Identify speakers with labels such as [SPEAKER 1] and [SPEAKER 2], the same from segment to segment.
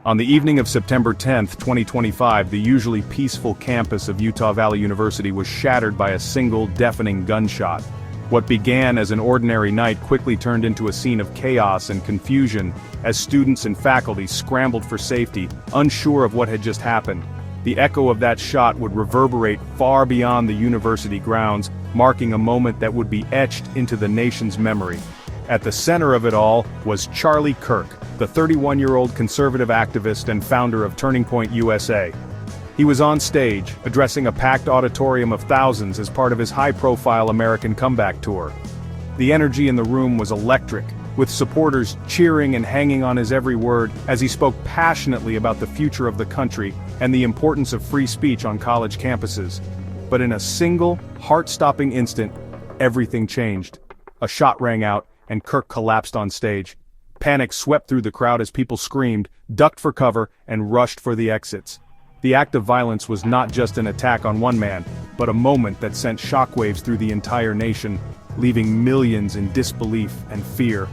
[SPEAKER 1] On the evening of September 10, 2025, the usually peaceful campus of Utah Valley University was shattered by a single deafening gunshot. What began as an ordinary night quickly turned into a scene of chaos and confusion as students and faculty scrambled for safety, unsure of what had just happened. The echo of that shot would reverberate far beyond the university grounds, marking a moment that would be etched into the nation's memory. At the center of it all was Charlie Kirk, the 31-year-old conservative activist and founder of Turning Point USA. He was on stage, addressing a packed auditorium of thousands as part of his high-profile American comeback tour. The energy in the room was electric, with supporters cheering and hanging on his every word as he spoke passionately about the future of the country and the importance of free speech on college campuses. But in a single, heart-stopping instant, everything changed. A shot rang out, and Kirk collapsed on stage. Panic swept through the crowd as people screamed, ducked for cover, and rushed for the exits. The act of violence was not just an attack on one man, but a moment that sent shockwaves through the entire nation, leaving millions in disbelief and fear.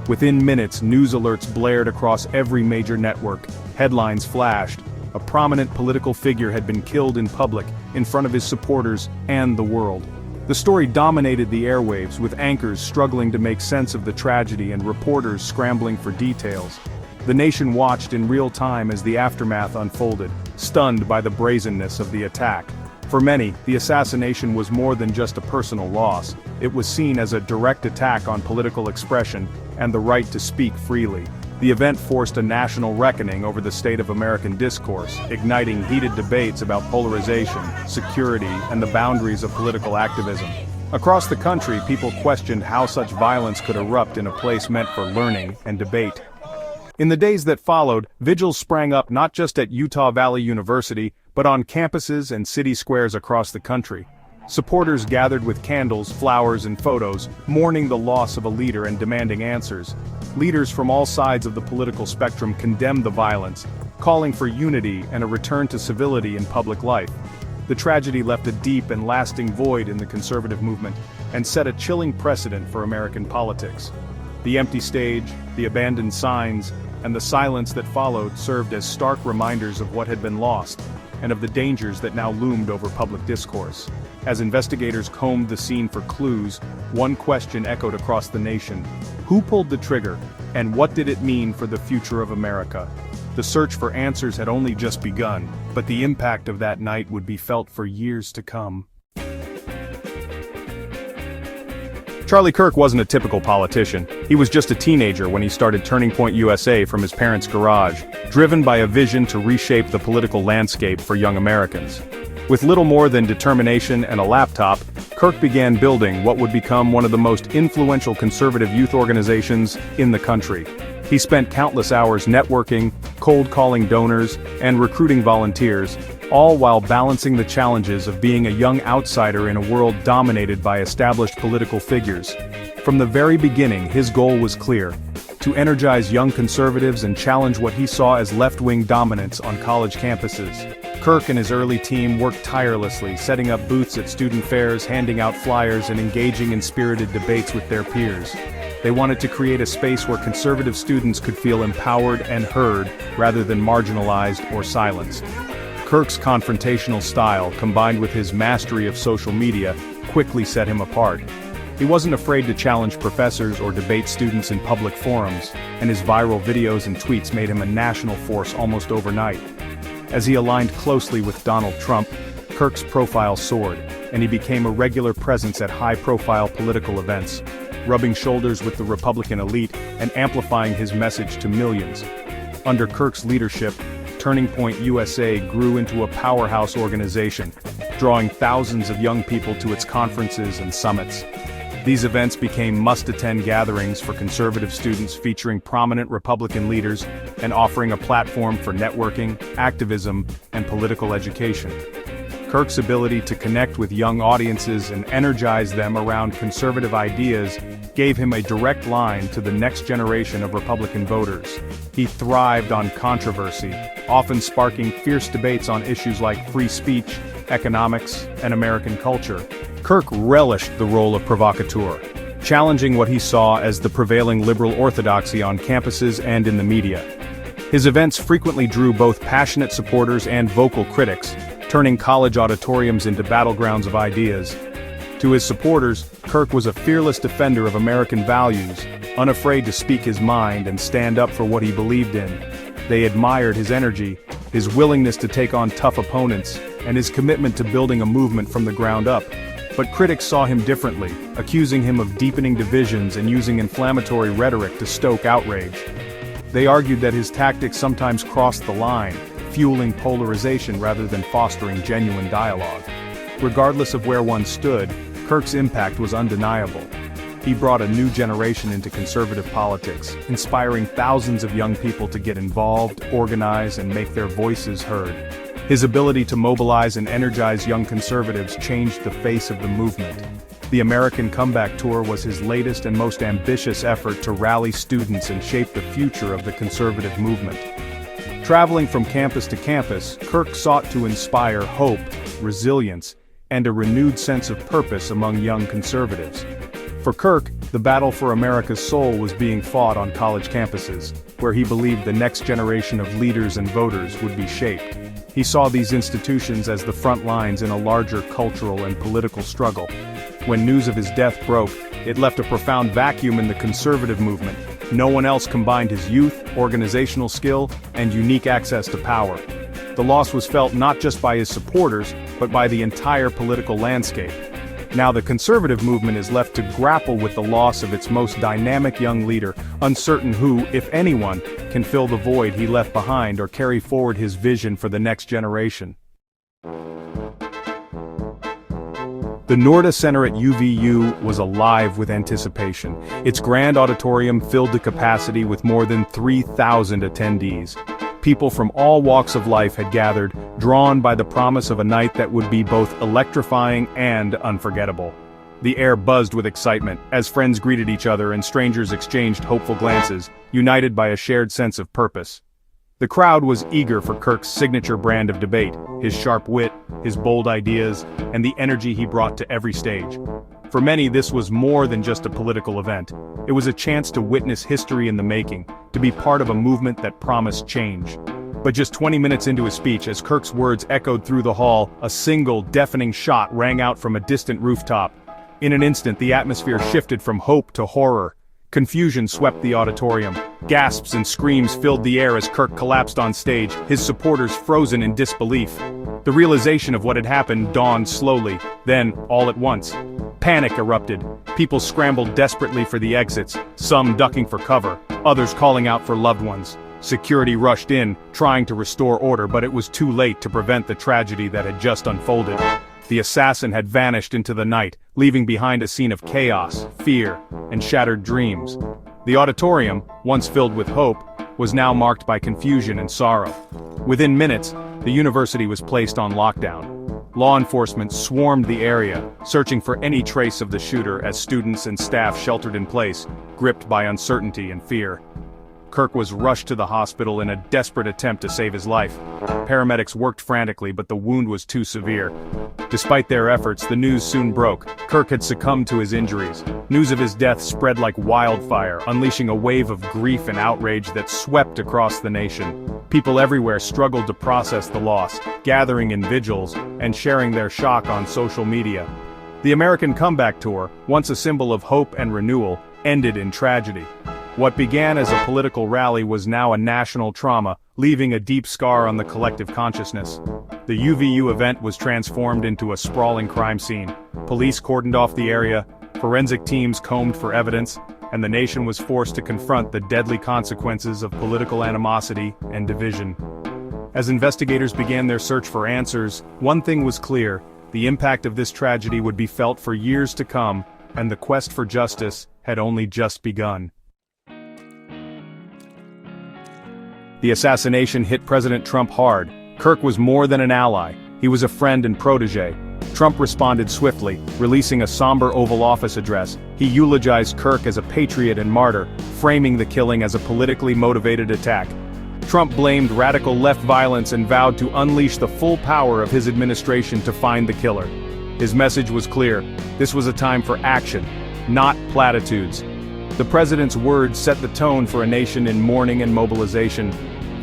[SPEAKER 1] Within minutes, news alerts blared across every major network. Headlines flashed. A prominent political figure had been killed in public, in front of his supporters and the world. The story dominated the airwaves, with anchors struggling to make sense of the tragedy and reporters scrambling for details. The nation watched in real time as the aftermath unfolded, stunned by the brazenness of the attack. For many, the assassination was more than just a personal loss. It was seen as a direct attack on political expression and the right to speak freely. The event forced a national reckoning over the state of American discourse, igniting heated debates about polarization, security, and the boundaries of political activism. Across the country, people questioned how such violence could erupt in a place meant for learning and debate. In the days that followed, vigils sprang up not just at Utah Valley University, but on campuses and city squares across the country. Supporters gathered with candles, flowers, and photos, mourning the loss of a leader and demanding answers. Leaders from all sides of the political spectrum condemned the violence, calling for unity and a return to civility in public life. The tragedy left a deep and lasting void in the conservative movement, and set a chilling precedent for American politics. The empty stage, the abandoned signs, and the silence that followed served as stark reminders of what had been lost, and of the dangers that now loomed over public discourse. As investigators combed the scene for clues, one question echoed across the nation: who pulled the trigger, and what did it mean for the future of America? The search for answers had only just begun, but the impact of that night would be felt for years to come. Charlie Kirk wasn't a typical politician. He was just a teenager when he started Turning Point USA from his parents' garage, driven by a vision to reshape the political landscape for young Americans. With little more than determination and a laptop, Kirk began building what would become one of the most influential conservative youth organizations in the country. He spent countless hours networking, cold-calling donors, and recruiting volunteers, all while balancing the challenges of being a young outsider in a world dominated by established political figures. From the very beginning, his goal was clear: to energize young conservatives and challenge what he saw as left-wing dominance on college campuses. Kirk and his early team worked tirelessly, setting up booths at student fairs, handing out flyers, and engaging in spirited debates with their peers. They wanted to create a space where conservative students could feel empowered and heard, rather than marginalized or silenced. Kirk's confrontational style, combined with his mastery of social media, quickly set him apart. He wasn't afraid to challenge professors or debate students in public forums, and his viral videos and tweets made him a national force almost overnight. As he aligned closely with Donald Trump, Kirk's profile soared, and he became a regular presence at high-profile political events, rubbing shoulders with the Republican elite and amplifying his message to millions. Under Kirk's leadership, Turning Point USA grew into a powerhouse organization, drawing thousands of young people to its conferences and summits. These events became must-attend gatherings for conservative students, featuring prominent Republican leaders and offering a platform for networking, activism, and political education. Kirk's ability to connect with young audiences and energize them around conservative ideas gave him a direct line to the next generation of Republican voters. He thrived on controversy, often sparking fierce debates on issues like free speech, economics, and American culture. Kirk relished the role of provocateur, challenging what he saw as the prevailing liberal orthodoxy on campuses and in the media. His events frequently drew both passionate supporters and vocal critics, turning college auditoriums into battlegrounds of ideas. To his supporters, Kirk was a fearless defender of American values, unafraid to speak his mind and stand up for what he believed in. They admired his energy, his willingness to take on tough opponents, and his commitment to building a movement from the ground up. But critics saw him differently, accusing him of deepening divisions and using inflammatory rhetoric to stoke outrage. They argued that his tactics sometimes crossed the line, fueling polarization rather than fostering genuine dialogue. Regardless of where one stood, Kirk's impact was undeniable. He brought a new generation into conservative politics, inspiring thousands of young people to get involved, organize, and make their voices heard. His ability to mobilize and energize young conservatives changed the face of the movement. The American Comeback Tour was his latest and most ambitious effort to rally students and shape the future of the conservative movement. Traveling from campus to campus, Kirk sought to inspire hope, resilience, and a renewed sense of purpose among young conservatives. For Kirk, the battle for America's soul was being fought on college campuses, where he believed the next generation of leaders and voters would be shaped. He saw these institutions as the front lines in a larger cultural and political struggle. When news of his death broke, it left a profound vacuum in the conservative movement. No one else combined his youth, organizational skill, and unique access to power. The loss was felt not just by his supporters, but by the entire political landscape. Now the conservative movement is left to grapple with the loss of its most dynamic young leader, uncertain who, if anyone, can fill the void he left behind or carry forward his vision for the next generation. The Norda Center at UVU was alive with anticipation. Its grand auditorium filled to capacity with more than 3,000 attendees. People from all walks of life had gathered, drawn by the promise of a night that would be both electrifying and unforgettable. The air buzzed with excitement, as friends greeted each other and strangers exchanged hopeful glances, united by a shared sense of purpose. The crowd was eager for Kirk's signature brand of debate, his sharp wit, his bold ideas, and the energy he brought to every stage. For many, this was more than just a political event. It was a chance to witness history in the making, to be part of a movement that promised change. But just 20 minutes into his speech, as Kirk's words echoed through the hall, a single, deafening shot rang out from a distant rooftop. In an instant, the atmosphere shifted from hope to horror. Confusion swept the auditorium. Gasps and screams filled the air as Kirk collapsed on stage, his supporters frozen in disbelief. The realization of what had happened dawned slowly, then, all at once. Panic erupted. People scrambled desperately for the exits, some ducking for cover, others calling out for loved ones. Security rushed in, trying to restore order, but it was too late to prevent the tragedy that had just unfolded. The assassin had vanished into the night, leaving behind a scene of chaos, fear, and shattered dreams. The auditorium, once filled with hope, was now marked by confusion and sorrow. Within minutes, the university was placed on lockdown. Law enforcement swarmed the area, searching for any trace of the shooter as students and staff sheltered in place, gripped by uncertainty and fear. Kirk was rushed to the hospital in a desperate attempt to save his life. Paramedics worked frantically, but the wound was too severe. Despite their efforts, the news soon broke. Kirk had succumbed to his injuries. News of his death spread like wildfire, unleashing a wave of grief and outrage that swept across the nation. People everywhere struggled to process the loss, gathering in vigils and sharing their shock on social media. The American Comeback Tour, once a symbol of hope and renewal, ended in tragedy. What began as a political rally was now a national trauma, leaving a deep scar on the collective consciousness. The UVU event was transformed into a sprawling crime scene. Police cordoned off the area, forensic teams combed for evidence, and the nation was forced to confront the deadly consequences of political animosity and division. As investigators began their search for answers, one thing was clear: the impact of this tragedy would be felt for years to come, and the quest for justice had only just begun. The assassination hit President Trump hard. Kirk was more than an ally. He was a friend and protege. Trump responded swiftly, releasing a somber Oval Office address. He eulogized Kirk as a patriot and martyr, framing the killing as a politically motivated attack. Trump blamed radical left violence and vowed to unleash the full power of his administration to find the killer. His message was clear: this was a time for action, not platitudes. The president's words set the tone for a nation in mourning and mobilization.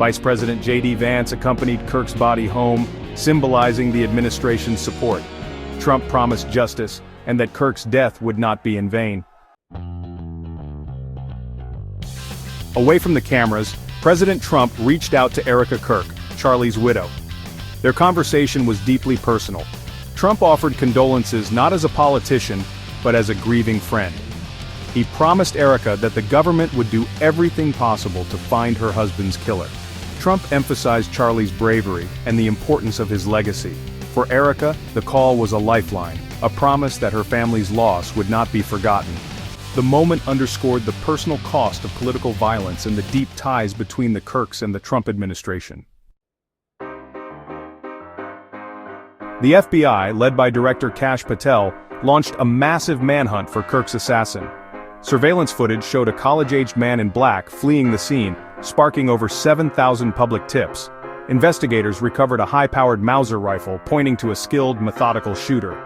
[SPEAKER 1] Vice President J.D. Vance accompanied Kirk's body home, symbolizing the administration's support. Trump promised justice, and that Kirk's death would not be in vain. Away from the cameras, President Trump reached out to Erika Kirk, Charlie's widow. Their conversation was deeply personal. Trump offered condolences not as a politician, but as a grieving friend. He promised Erika that the government would do everything possible to find her husband's killer. Trump emphasized Charlie's bravery and the importance of his legacy. For Erika, the call was a lifeline, a promise that her family's loss would not be forgotten. The moment underscored the personal cost of political violence and the deep ties between the Kirks and the Trump administration. The FBI, led by Director Kash Patel, launched a massive manhunt for Kirk's assassin. Surveillance footage showed a college-aged man in black fleeing the scene, sparking over 7,000 public tips. Investigators recovered a high-powered Mauser rifle pointing to a skilled, methodical shooter.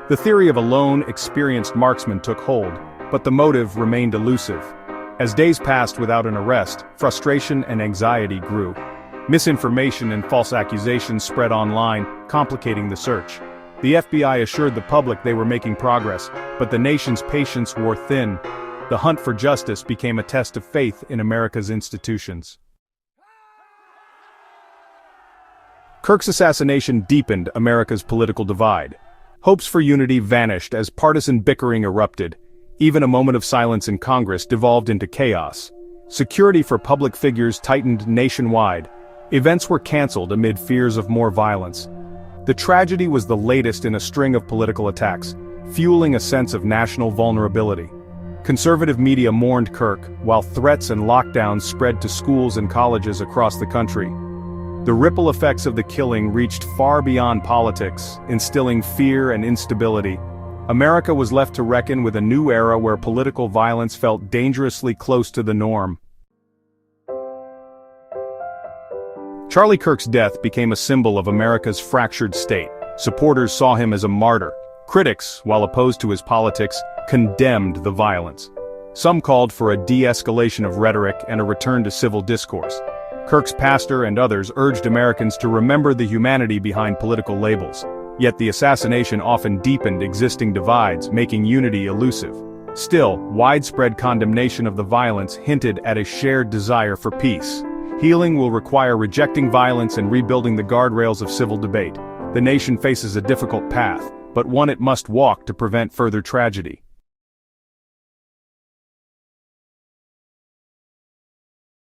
[SPEAKER 1] The theory of a lone, experienced marksman took hold, but the motive remained elusive. As days passed without an arrest, frustration and anxiety grew. Misinformation and false accusations spread online, complicating the search. The FBI assured the public they were making progress, but the nation's patience wore thin. The hunt for justice became a test of faith in America's institutions. Kirk's assassination deepened America's political divide. Hopes for unity vanished as partisan bickering erupted. Even a moment of silence in Congress devolved into chaos. Security for public figures tightened nationwide. Events were canceled amid fears of more violence. The tragedy was the latest in a string of political attacks, fueling a sense of national vulnerability. Conservative media mourned Kirk, while threats and lockdowns spread to schools and colleges across the country. The ripple effects of the killing reached far beyond politics, instilling fear and instability. America was left to reckon with a new era where political violence felt dangerously close to the norm. Charlie Kirk's death became a symbol of America's fractured state. Supporters saw him as a martyr. Critics, while opposed to his politics, condemned the violence. Some called for a de-escalation of rhetoric and a return to civil discourse. Kirk's pastor and others urged Americans to remember the humanity behind political labels. Yet the assassination often deepened existing divides, making unity elusive. Still, widespread condemnation of the violence hinted at a shared desire for peace. Healing will require rejecting violence and rebuilding the guardrails of civil debate. The nation faces a difficult path, but one it must walk to prevent further tragedy.